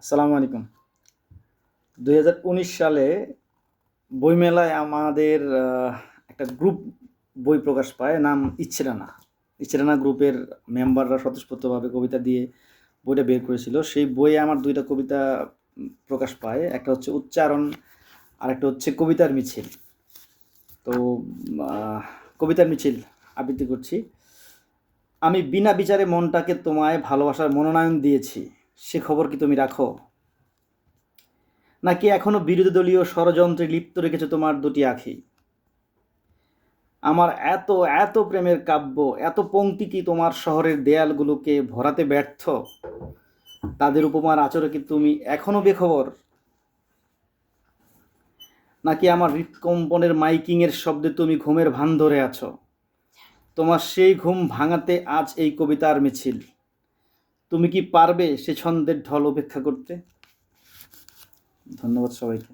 আসসালামু আলাইকুম। 2019 সালে বইমেলায় আমাদের একটা গ্রুপ বই প্রকাশ পায়, নাম ইচ্ছে ডানা। ইচ্ছে ডানা গ্রুপের মেম্বাররা স্বতঃস্ফূর্তভাবে কবিতা দিয়ে বইটা বের করেছিল। সেই বইয়ে আমার ২টা কবিতা প্রকাশ পায়। একটা হচ্ছে উচ্চারণ, আর একটা হচ্ছে কবিতার মিছিল। তো আহ, কবিতার মিছিল আবৃত্তি করছি। আমি বিনা বিচারে মনটাকে তোমায় ভালোবাসার মনোনয়ন দিয়েছি, সে খবর কি তুমি রাখো? নাকি এখনো বিরোধী দলীয় ষড়যন্ত্রে লিপ্ত রেখেছো তোমার দুটি আঁখি? আমার এত এত প্রেমের কাব্য, এত পংক্তি কি তোমার শহরের দেয়ালগুলোকে ভরাতে ব্যর্থ? তাদের উপমার আচরে কি তুমি এখনো বেখবর? নাকি আমার হৃৎকম্পনের মাইকিংয়ের শব্দে তুমি ঘুমের ভান ধরে আছো? তোমার সেই ঘুম ভাঙাতে আজ এই কবিতার মিছিল। তুমি কি পারবে সে ছন্দের ঢল উপেক্ষা করতে? ধন্যবাদ সবাইকে।